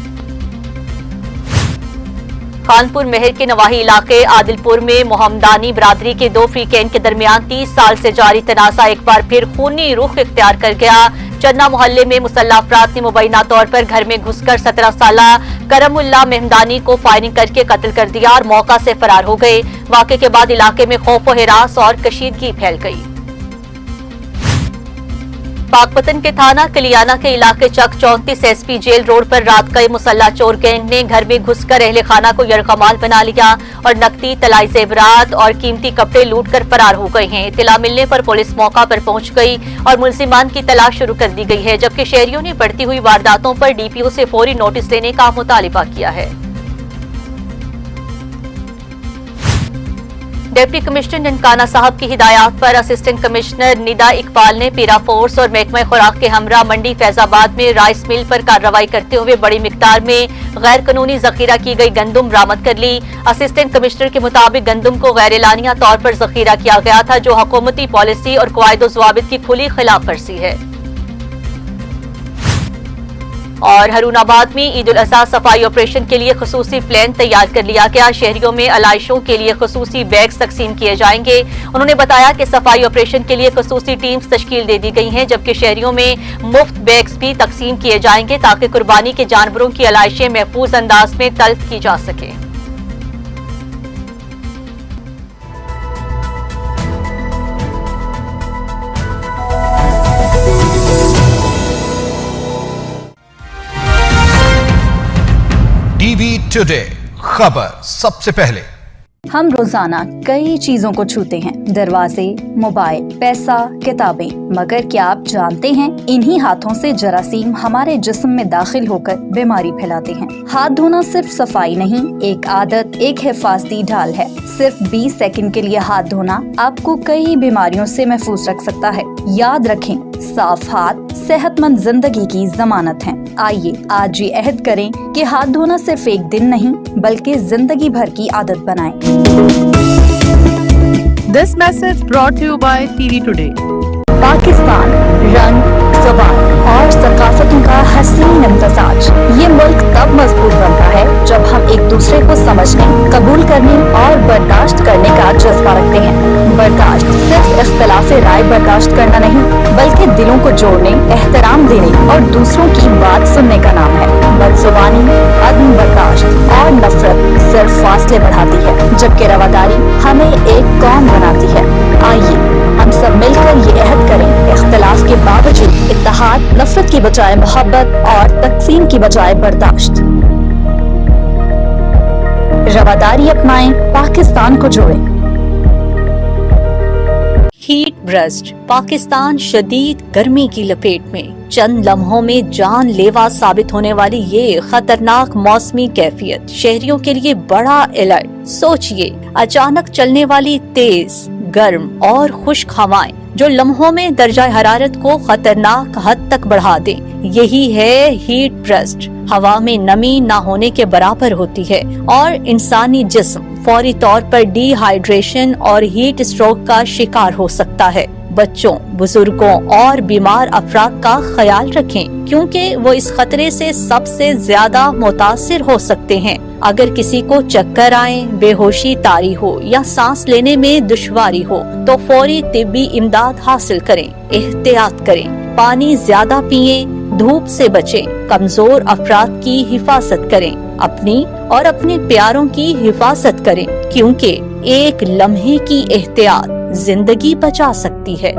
खानपुर महर के नवाही इलाके आदिलपुर में मोहम्मदानी बरादरी के दो फ्रीकैन के दरमियान 30 साल से जारी तनाज़ा एक बार फिर खूनी रुख इख्तियार कर गया। चन्ना मोहल्ले में मुसल्लह अफराद ने मुबैना तौर पर घर में घुसकर 17 साला करमुल्ला मेहमदानी को फायरिंग करके कत्ल कर दिया और मौका से फरार हो गए। वाक़े के बाद इलाके में खौफ व हिरास और कशीदगी फैल गई। पाकपतन के थाना कलियाना के इलाके चक 34 एसपी जेल रोड पर रात का मुसल्ला चोर गैंग ने घर में घुसकर अहले खाना को यरगमाल बना लिया और नकदी, तलाई जेवरात और कीमती कपड़े लूट कर फरार हो गए हैं। इत्तला मिलने पर पुलिस मौका पर पहुंच गई और मुलजिमान की तलाश शुरू कर दी गई है, जबकि शहरियों ने बढ़ती हुई वारदातों पर डीपीओ से फौरी नोटिस लेने का मुतालिबा किया है। डिप्टी कमिश्नर ननकाना साहब की हिदायत पर असिस्टेंट कमिश्नर निदा इकबाल ने पीरा फोर्स और महकमा खुराक के हमरा मंडी फैजाबाद में राइस मिल पर कार्रवाई करते हुए बड़ी मिकदार में गैर कानूनी जखीरा की गई गंदुम बरामद कर ली। असिस्टेंट कमिश्नर के मुताबिक गंदुम को गैर एलानिया तौर पर जखीरा किया गया था, जो हुकूमती पॉलिसी और कवायद ज़वाबित की खुली खिलाफ वर्जी है। और हरूनाबाद में ईद उल अज़हा सफाई ऑपरेशन के लिए खसूसी प्लान तैयार कर लिया गया। शहरियों में अलाइशों के लिए खसूसी बैग्स तकसीम किए जाएंगे। उन्होंने बताया कि सफाई ऑपरेशन के लिए खसूसी टीम्स तश्कील दे दी गई हैं, जबकि शहरियों में मुफ्त बैग्स भी तकसीम किए जाएंगे ताकि कुर्बानी के जानवरों की अलाइशें महफूज अंदाज में तल्फ की जा सके। टीवी टुडे खबर सबसे पहले। हम रोजाना कई चीजों को छूते हैं, दरवाजे, मोबाइल, पैसा, किताबें, मगर क्या आप जानते हैं इन्हीं हाथों से जरासीम हमारे जिस्म में दाखिल होकर बीमारी फैलाते हैं। हाथ धोना सिर्फ सफाई नहीं, एक आदत, एक हिफाजती ढाल है। सिर्फ 20 सेकंड के लिए हाथ धोना आपको कई बीमारियों से महफूज रख सकता है। याद रखें, साफ हाथ सेहतमंद जिंदगी की जमानत है। आइए आज ये अहद करें कि हाथ धोना सिर्फ एक दिन नहीं बल्कि जिंदगी भर की आदत बनाएं। This message brought to you by TV Today. Pakistan रंग, ज़बान और सकाफतों का हसीन इम्तज़ाज। ये मुल्क तब मजबूत बनता है जब हम एक दूसरे को समझने, कबूल करने और बर्दाश्त करने का जज्बा रखते हैं। बर्दाश्त सिर्फ इख्तिलाफ राय बर्दाश्त करना नहीं बल्कि दिलों को जोड़ने, एहतराम देने और दूसरों की बात सुनने का नाम है। बदजुबानी, अदम बर्दाश्त और नफरत सिर्फ फासले बढ़ाती है, जबकि रवादारी हमें एक कौम बनाती है। आइए हम सब मिलकर ये अहद करें, इख्तिलाफ के बावजूद इत्तेहाद, नफरत की बजाय मोहब्बत और तकसीम की बजाय बर्दाश्त। रवादारी अपनाएं, पाकिस्तान को जोड़ें। Heat burst. पाकिस्तान शदीद गर्मी की लपेट में। चंद लम्हों में जानलेवा साबित होने वाली ये खतरनाक मौसमी कैफियत शहरियों के लिए बड़ा अलर्ट। सोचिए, अचानक चलने वाली तेज, गर्म और खुश्क हवाएं जो लम्हों में दर्जा हरारत को खतरनाक हद तक बढ़ा दें, यही है हीट ब्रस्ट। हवा में नमी ना होने के बराबर होती है और इंसानी जिस्म फौरी तौर पर डिहाइड्रेशन और हीट स्ट्रोक का शिकार हो सकता है। बच्चों, बुजुर्गों और बीमार अफराद का ख्याल रखें क्योंकि वो इस खतरे से सबसे ज्यादा मुतासिर हो सकते हैं। अगर किसी को चक्कर आए, बेहोशी तारी हो या सांस लेने में दुश्वारी हो तो फौरी तिब्बी इमदाद हासिल करें। एहतियात करें, पानी ज्यादा पिएं, धूप से बचें, कमजोर अफराद की हिफाजत करें, अपनी और अपने प्यारों की हिफाजत करें क्योंकि एक लम्हे की एहतियात जिंदगी बचा सकती है।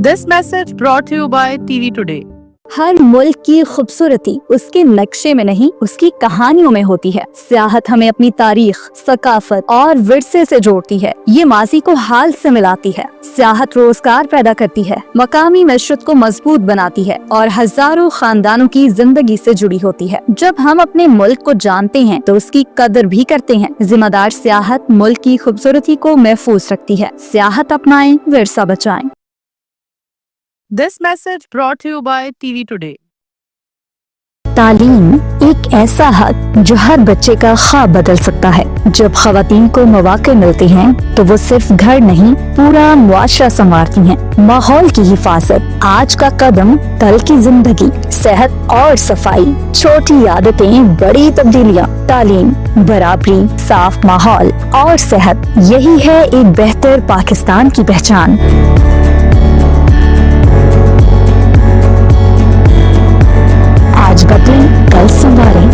This message brought to you by TV Today. हर मुल्क की खूबसूरती उसके नक्शे में नहीं, उसकी कहानियों में होती है। सियाहत हमें अपनी तारीख, सकाफत और विरसे से जोड़ती है। ये माजी को हाल से मिलाती है। सियाहत रोजगार पैदा करती है, मकामी मशरत को मजबूत बनाती है और हजारों खानदानों की जिंदगी से जुड़ी होती है। जब हम अपने मुल्क को जानते हैं तो उसकी कदर भी करते हैं। जिम्मेदार सियाहत मुल्क की खूबसूरती को महफूज रखती है। सियाहत अपनाएं, विरसा बचाएं। This message brought to you by TV Today. तालीम एक ऐसा हक जो हर बच्चे का ख्वाब बदल सकता है। जब खवातीन को मौके मिलते हैं तो वो सिर्फ घर नहीं, पूरा मुआशरा संवारती हैं। माहौल की हिफाजत, आज का कदम कल की जिंदगी, सेहत और सफाई, छोटी आदतें, बड़ी तब्दीलियाँ, तालीम, बराबरी, साफ माहौल और सेहत, यही है एक बेहतर पाकिस्तान की पहचान। आज बदलें, कल संवारें।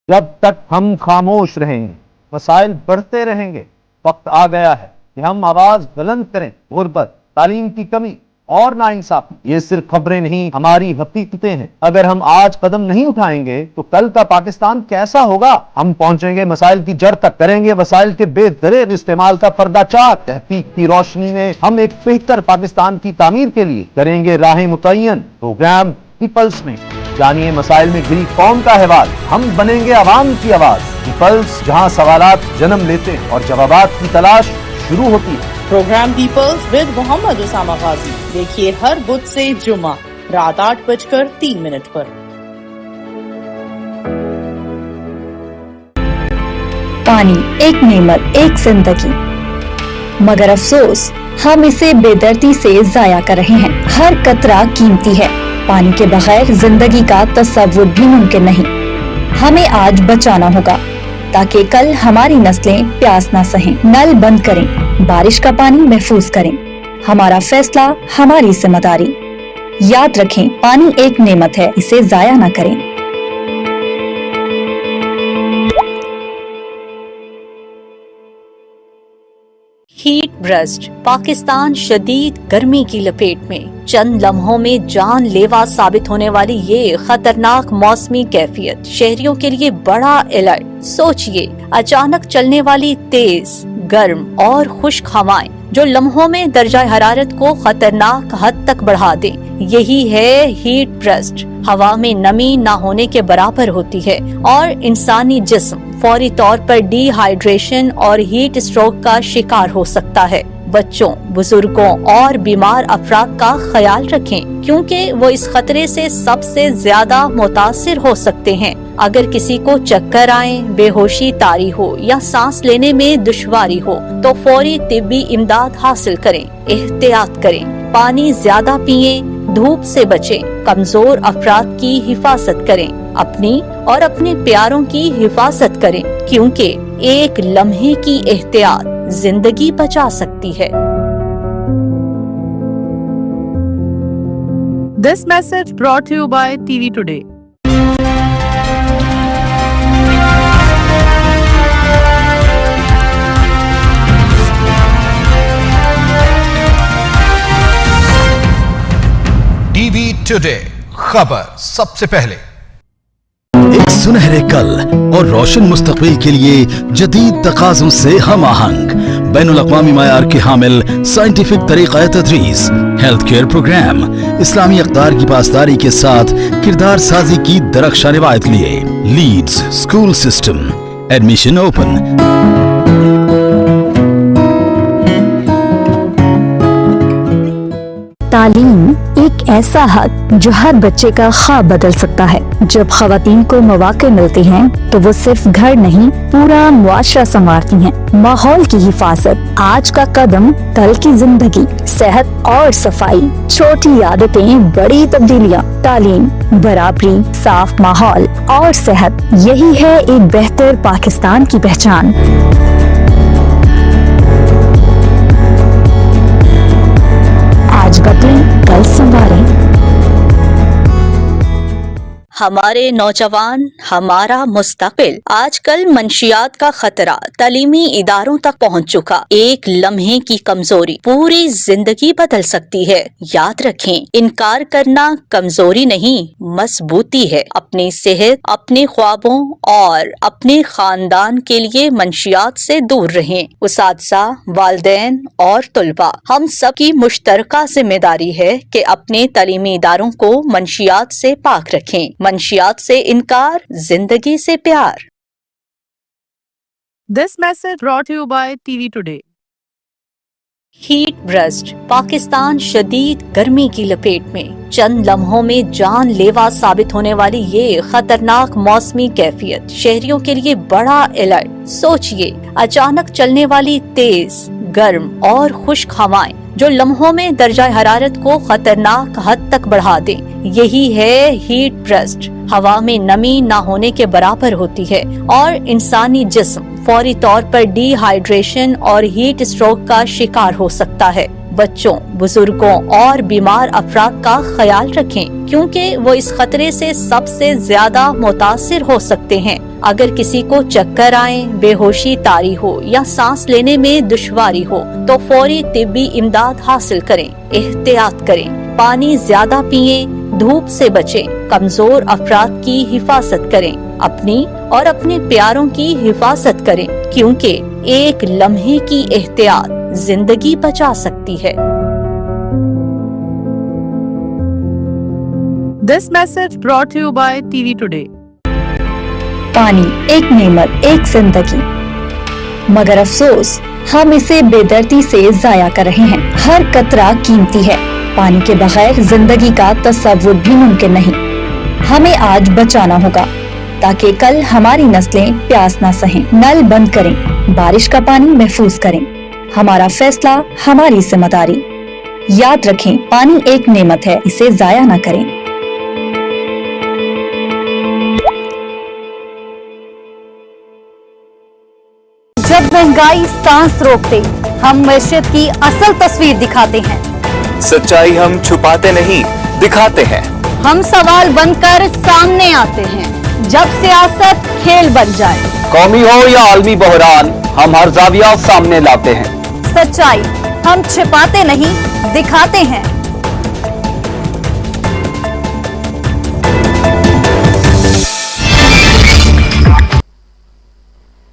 जब तक हम खामोश रहेंगे, मसाइल बढ़ते रहेंगे। वक्त आ गया है कि हम आवाज बुलंद करें। गुर्बत, तालीम की कमी और नाइंसाफी, ये सिर्फ खबरें नहीं, हमारी हकीकतें हैं। अगर हम आज कदम नहीं उठाएंगे तो कल का पाकिस्तान कैसा होगा? हम पहुंचेंगे मसाइल की जड़ तक, करेंगे वसाइल के बेदरेर इस्तेमाल का पर्दाचार। तहकीक की रोशनी में हम एक बेहतर पाकिस्तान की तामीर के लिए करेंगे राहें मुतय्यन। प्रोग्राम पीपल्स में जानिए मसाइल में घिरी कौम का अहवाल। हम बनेंगे आवाम की आवाज। पीपल्स, जहां सवालात जन्म लेते हैं और जवाबात की तलाश शुरू होती है। Programme peoples with Mohammad Usama Ghazi देखिए हर बुध से जुमा रात 8:03 पर। पानी एक नेमत, एक जिंदगी, मगर अफसोस हम इसे बेदर्दी से जाया कर रहे हैं। हर कतरा कीमती है। पानी के बगैर जिंदगी का तस्वुर भी मुमकिन नहीं। हमें आज बचाना होगा ताकि कल हमारी नस्लें प्यास ना सहें। नल बंद करें, बारिश का पानी महफूज करें। हमारा फैसला, हमारी जिम्मेदारी। याद रखें, पानी एक नेमत है, इसे जाया ना करें। हीट ब्रस्ट, पाकिस्तान शदीद गर्मी की लपेट में। चंद लम्हों में जानलेवा साबित होने वाली ये खतरनाक मौसमी कैफियत शहरियों के लिए बड़ा अलर्ट। सोचिए, अचानक चलने वाली तेज, गर्म और खुश्क हवाएं जो लम्हों में दर्जा हरारत को खतरनाक हद तक बढ़ा दें, यही है हीट ब्रस्ट। हवा में नमी ना होने के बराबर होती है और इंसानी जिस्म फौरी तौर पर डिहाइड्रेशन और हीट स्ट्रोक का शिकार हो सकता है। बच्चों, बुजुर्गों और बीमार अफराद का ख्याल रखें क्योंकि वो इस खतरे से सबसे ज्यादा मुतासिर हो सकते हैं। अगर किसी को चक्कर आए, बेहोशी तारी हो या सांस लेने में दुश्वारी हो तो फौरी तिब्बी इमदाद हासिल करें। एहतियात करें, पानी ज्यादा पिएं, धूप से बचें, कमजोर अफराद की हिफाजत करें, अपनी और अपने प्यारों की हिफाजत करें क्योंकि एक लम्हे की एहतियात जिंदगी बचा सकती है। This message brought to you by TV Today. TV today, खबर सबसे पहले। एक सुनहरे कल और रोशन मुस्तकबिल के लिए जदीद तकाज़ों से हम आहंग बैनुल अक़वामी मयार के हामिल साइंटिफिक तरीक़ा तदरीस हेल्थ केयर प्रोग्राम इस्लामी अक़दार की पासदारी के साथ किरदार साजी की दरख्शां रिवायत लिए Leeds school system admission open. तालीम एक ऐसा हक जो हर बच्चे का ख्वाब बदल सकता है। जब ख़वातीन को मौके मिलते हैं तो वो सिर्फ घर नहीं पूरा मुआशरा संवारती हैं। माहौल की हिफाजत, आज का कदम कल की जिंदगी, सेहत और सफाई, छोटी आदतें बड़ी तब्दीलियाँ, तालीम, बराबरी, साफ माहौल और सेहत, यही है एक बेहतर पाकिस्तान की पहचान। आज बदलें, कल संवारें। हमारे नौजवान, हमारा मुस्तकबिल। आजकल मंशियात का खतरा तालीमी इदारों तक पहुंच चुका। एक लम्हे की कमजोरी पूरी जिंदगी बदल सकती है। याद रखें, इनकार करना कमजोरी नहीं, मजबूती है। अपनी सेहत, अपने ख्वाबों और अपने खानदान के लिए मंशियात से दूर रहें। उसातिज़ा, वालिदैन और तुलबा, हम सब की मुश्तरका जिम्मेदारी है कि अपने तालीमी इदारों को मंशियात से पाक रखें। मंशियात से इनकार, जिंदगी से प्यार। This message brought to you by TV Today. Heat burst, Pakistan शदीद गर्मी की लपेट में। चंद लम्हों में जानलेवा साबित होने वाली ये खतरनाक मौसमी कैफियत शहरियों के लिए बड़ा अलर्ट। सोचिए, अचानक चलने वाली तेज, गर्म और खुश्क हवाएं जो लम्हों में दर्जा हरारत को खतरनाक हद तक बढ़ा दें, यही है हीट ब्रस्ट। हवा में नमी ना होने के बराबर होती है और इंसानी जिस्म फौरी तौर पर डिहाइड्रेशन और हीट स्ट्रोक का शिकार हो सकता है। बच्चों, बुजुर्गों और बीमार अफराद का ख्याल रखें, क्योंकि वो इस खतरे से सबसे ज्यादा मुतासिर हो सकते हैं। अगर किसी को चक्कर आए, बेहोशी तारी हो या सांस लेने में दुश्वारी हो तो फौरी तिब्बी इमदाद हासिल करें। एहतियात करें, पानी ज्यादा पिएं, धूप से बचें, कमजोर अफराद की हिफाजत करें, अपनी और अपने प्यारों की हिफाजत करें, क्योंकि एक लम्हे की एहतियात जिंदगी बचा सकती है। This message brought to you by TV Today. पानी एक नेमत, एक जिंदगी, मगर अफसोस हम इसे बेदर्दी से जाया कर रहे हैं। हर कतरा कीमती है। पानी के बगैर जिंदगी का तस्वुर भी मुमकिन नहीं। हमें आज बचाना होगा ताकि कल हमारी नस्लें प्यास ना सहें। नल बंद करें, बारिश का पानी महफूज करें। हमारा फैसला, हमारी जिम्मेदारी। याद रखें, पानी एक नेमत है, इसे जाया ना करें। जब महंगाई सांस रोकते, हम मैशत की असल तस्वीर दिखाते हैं। सच्चाई हम छुपाते नहीं, दिखाते हैं। हम सवाल बनकर सामने आते हैं जब सियासत खेल बन जाए। कौमी हो या आलमी बहरान, हम हर जाविया सामने लाते हैं। सच्चाई हम छिपाते नहीं, दिखाते हैं।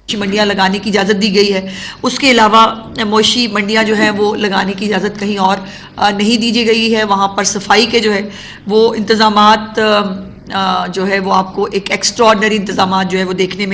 मंडियां लगाने की इजाज़त दी गई है। उसके अलावा मोशी मंडियां जो हैं वो लगाने की इजाज़त कहीं और नहीं दी गई है। वहाँ पर सफाई के जो है वो इंतज़ामात जो है वो आपको एक एक्स्ट्राऑर्डिनरी इंतज़ामात जो है वो देखने में